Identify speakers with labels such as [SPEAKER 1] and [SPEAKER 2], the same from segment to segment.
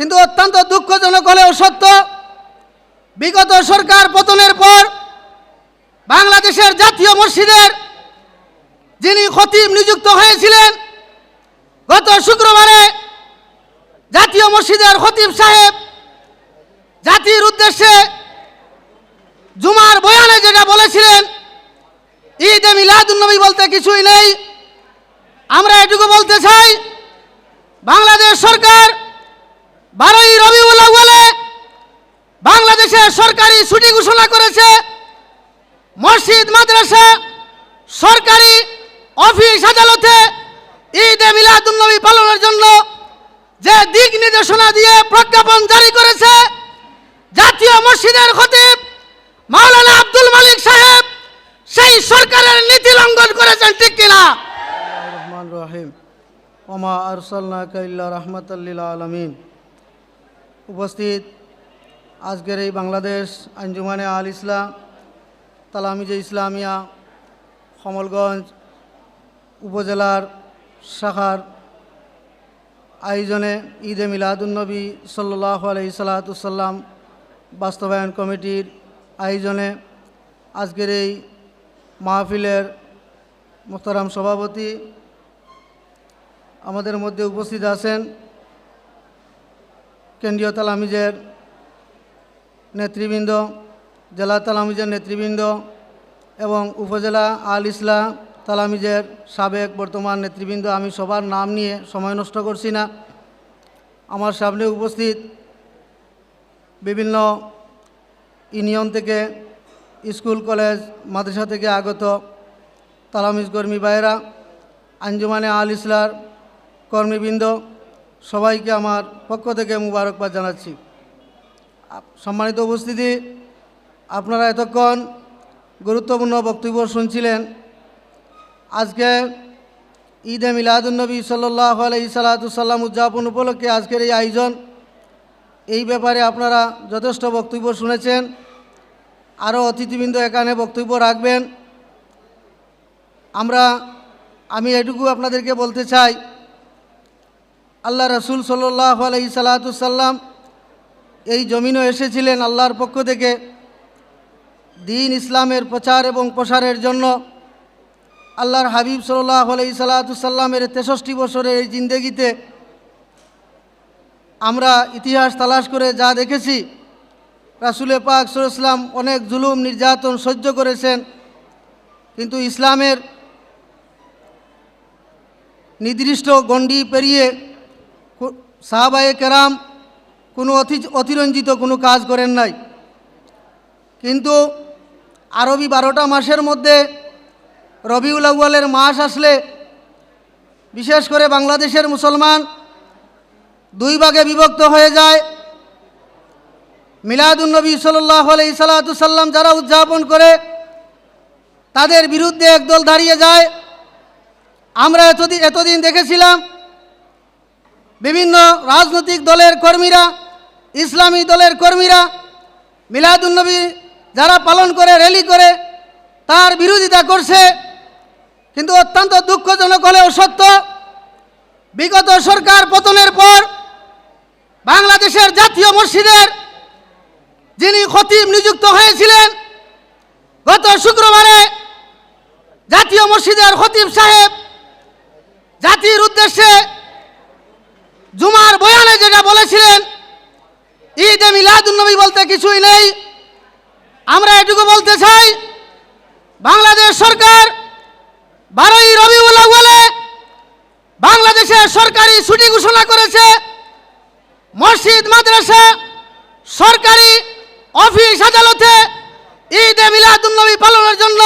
[SPEAKER 1] কিন্তু অত্যন্ত দুঃখজনক হলেও সত্য, বিগত সরকার পতনের পর বাংলাদেশের জাতীয় মসজিদের যিনি খতিব নিযুক্ত হয়েছিলেন, গত শুক্রবারে জাতীয় মসজিদের খতিব সাহেব জাতির উদ্দেশ্যে জুমার বয়ানে যেটা বলেছিলেন, ঈদে মিলাদুন্নবী বলতে কিছুই নেই। আমরা এটুকু বলতে চাই, বাংলাদেশ সরকার 12ই রবিউল আউয়ালে বাংলাদেশের সরকারি ছুটি ঘোষণা করেছে। মসজিদ, মাদ্রাসা, সরকারি অফিস, আদালতে ঈদে মিলাদুন্নবী পালনের জন্য যে দিক নির্দেশনা দিয়ে প্রজ্ঞাপন জারি করেছে জাতীয় মসজিদের খতিব মাওলানা আব্দুল মালিক সাহেব, সেই সরকারের নীতি লঙ্ঘন করেছেন, ঠিক কিনা? রহমান রহিম, ওমা আরসালনাকা ইল্লা রাহমাতাল লিল আলামিন। উপস্থিত আজকের এই বাংলাদেশ আঞ্জুমানে আল ইসলাম তালামিজে ইসলামিয়া কমলগঞ্জ উপজেলার শাখার আয়োজনে ঈদে মিলাদুন্নবী সাল্লাল্লাহু আলাইহি সাল্লাম বাস্তবায়ন কমিটির আয়োজনে আজকের এই মাহফিলের মোহতারাম সভাপতি আমাদের মধ্যে উপস্থিত আছেন কেন্দ্রীয় তালামিজের নেতৃবৃন্দ, জেলা তালামিজের নেতৃবৃন্দ এবং উপজেলা আল ইসলাম তালামিজের সাবেক বর্তমান নেতৃবৃন্দ। আমি সবার নাম নিয়ে সময় নষ্ট করছি না। আমার সামনে উপস্থিত বিভিন্ন ইউনিয়ন থেকে, স্কুল, কলেজ, মাদ্রাসা থেকে আগত তালামিজ কর্মী ভাইয়েরা, আঞ্জুমানে আল ইসলার কর্মীবৃন্দ, সবাইকে আমার পক্ষ থেকে মুবারকবাদ জানাচ্ছি। সম্মানিত উপস্থিতি, আপনারা এতক্ষণ গুরুত্বপূর্ণ বক্তব্য শুনছিলেন। আজকে ঈদে মিলাদুন্নবী সাল্লাল্লাহু আলাইহি সাল্লাম উদযাপন উপলক্ষে আজকের এই আয়োজন, এই ব্যাপারে আপনারা যথেষ্ট বক্তব্য শুনেছেন। আরও অতিথিবৃন্দ এখানে বক্তব্য রাখবেন। আমি এটুকু আপনাদেরকে বলতে চাই, আল্লাহ রসুল সাল্লাল্লাহু আলাইহি সাল্লাম এই জমিনও এসেছিলেন আল্লাহর পক্ষ থেকে দ্বীন ইসলামের প্রচার এবং প্রসারের জন্য। আল্লাহর হাবিব সাল্লাল্লাহু আলাইহি সাল্লামের 63 বছরের এই জিন্দেগিতে আমরা ইতিহাস তালাশ করে যা দেখেছি, রাসূল পাক সাল্লাল্লাহু আলাইহি ওয়াসাল্লাম অনেক জুলুম নির্যাতন সহ্য করেছেন, কিন্তু ইসলামের নির্দিষ্ট গণ্ডি পেরিয়ে সাহাবায়ে কেরাম কোনো অতিরঞ্জিত কোনো কাজ করেন নাই। কিন্তু আরবি 12টা মাসের মধ্যে রবিউল আউয়ালের মাস আসলে বিশেষ করে বাংলাদেশের মুসলমান 2 ভাগে বিভক্ত হয়ে যায়। মিলাদুন্নবী সাল্লাল্লাহু আলাইহি সাল্লাম যারা উদযাপন করে তাদের বিরুদ্ধে একদল দাঁড়িয়ে যায়। আমরা এতদিন দেখেছিলাম বিভিন্ন রাজনৈতিক দলের কর্মীরা, ইসলামী দলের কর্মীরা মিলাদুন্নবী যারা পালন করে, র্যালি করে, তার বিরোধিতা করছে। কিন্তু অত্যন্ত দুঃখজনক হলেও সত্য, বিগত সরকার পতনের পর বাংলাদেশের জাতীয় মসজিদের যিনি খতিব নিযুক্ত হয়েছিলেন, গত শুক্রবারে জাতীয় মসজিদের খতিব সাহেব জাতির উদ্দেশ্যে জুমার বয়ানে যেটা বলেছিলেন, ঈদে মিলাদুন্নবী বলতে কিছুই নেই। আমরা এটুকু বলতে চাই, বাংলাদেশ সরকার 12ই রবিউল আউয়ালে বাংলাদেশের সরকারি ছুটি ঘোষণা করেছে। মসজিদ, মাদ্রাসা, সরকারি অফিস, আদালতে ঈদে মিলাদুন্নবী পালনের জন্য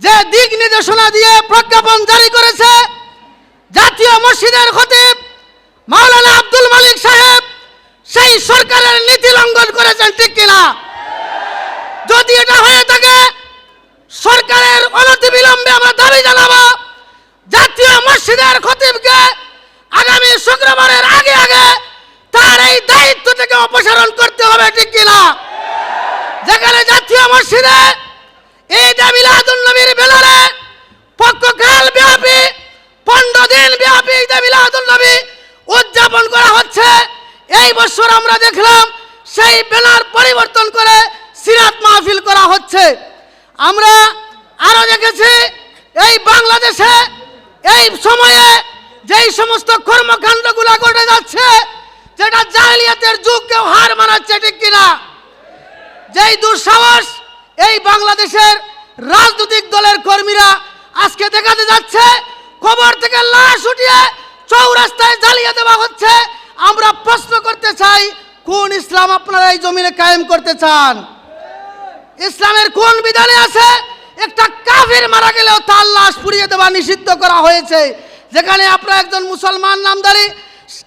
[SPEAKER 1] যে দিক নির্দেশনা দিয়ে প্রজ্ঞাপন জারি করেছে জাতীয় মসজিদের খতিব মাওলানা আব্দুল মালিক সাহেব, সেই সরকারের নীতি লঙ্ঘন করেছেন, ঠিক কিনা? যদি এটা হয়ে থাকে, সরকারের অনতিবিলম্বে আমরা দাবি জানাবো জাতীয় মসজিদের খতিবকে আগামী শুক্রবারের আগে তার এই দায়িত্ব থেকে অপসারণ করতে হবে, ঠিক কিনা? যেখানে জাতীয় মসজিদে ঈদে মিলাদুন্নবীর বেলারে পক্ষকাল ব্যাপী 15 দিন ব্যাপী ঈদে মিলাদুন্নবী উদযাপন করা হচ্ছে। এই আমরা দেখলাম সেই ব্যানার পরিবর্তন করে সিরাত মাহফিল করা হচ্ছে। আমরা আরো দেখেছি এই বাংলাদেশে এই সময়ে যেই সমস্ত কর্মকাণ্ডগুলো ঘটে যাচ্ছে, যেটা জাহেলিয়াতের যুগকেও হার মানাচ্ছে, ঠিক কিনা? যেই দুঃসাহস এই বাংলাদেশের রাজনৈতিক দলের কর্মীরা আজকে দেখাতে যাচ্ছে, কবর থেকে লাশ উঠিয়ে চৌরাস্তায় জ্বালিয়ে দেওয়া হচ্ছে। আমরা প্রশ্ন করতে চাই, কোন ইসলাম আপনারা এই জমিনে কায়েম করতে চান? ইসলামের কোন বিধানে আছে একটা কাফির মারা গেলেও তার লাশ পুড়িয়ে দেওয়া নিষিদ্ধ করা হয়েছে? যেখানে আপনার একজন মুসলমান নামধারী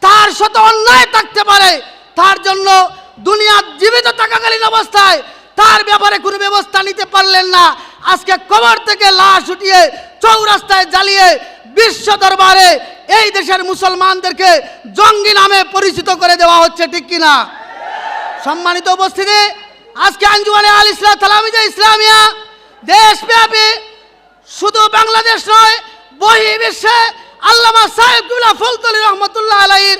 [SPEAKER 1] তার শত অন্যায় থাকতে পারে, তার জন্য দুনিয়া জীবিত থাকাকালীন অবস্থায় তার ব্যাপারে কোনো ব্যবস্থা নিতে পারলেন না। আজকে কবর থেকে লাশ উঠিয়ে চৌরাস্তায় জ্বালিয়ে বিশ্ব দরবারে এই দেশের মুসলমানদেরকে জঙ্গি নামে পরিচিত করে দেওয়া হচ্ছে, ঠিক কিনা? সম্মানিত উপস্থিতি, আজকে আঞ্জুমানে আল ইসলাম তালামিজা ইসলামিয়া দেশব্যাপী, শুধু বাংলাদেশ নয় বহি বিশ্বে আল্লামা সাহেব কিবলা ফজলুল রহমতুল্লাহ আলাইহির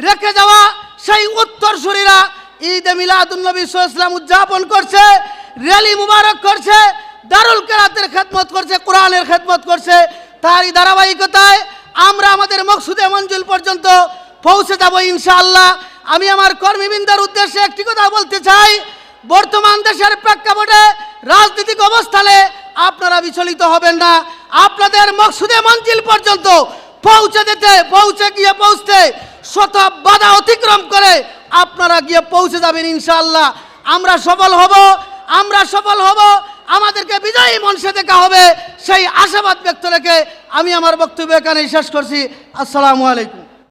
[SPEAKER 1] রেখে যাওয়া সেই উত্তরসূরিরা ঈদে মিলাদুন নবী সাল্লাল্লাহু আলাইহি ওয়াসাল্লাম উদযাপন করছে, র্যালি মুবারক করছে, দারুল কেরাতের খেদমত করছে, কোরআনের খেদমত করছে। তারই ধারাবাহিকতায় আমরা আমাদের মকসুদে মঞ্জিল পর্যন্ত পৌঁছে যাব ইনশাআল্লাহ। আমি আমার কর্মীবৃন্দের উদ্দেশ্যে একটি কথা বলতে চাই, বর্তমান দেশের প্রেক্ষাপটে রাজনৈতিক অবস্থানে আপনারা বিচলিত হবেন না। আপনাদের মকসুদে মঞ্জিল পর্যন্ত পৌঁছতে শত বাধা অতিক্রম করে আপনারা গিয়ে পৌঁছে যাবেন ইনশাআল্লাহ। আমরা সফল হব, আমাদেরকে বিজয়ী মঞ্চে দেখা হবে, সেই আশাবাদ ব্যক্ত রেখে আমি আমার বক্তব্য এখানে শেষ করছি। আসসালামু আলাইকুম।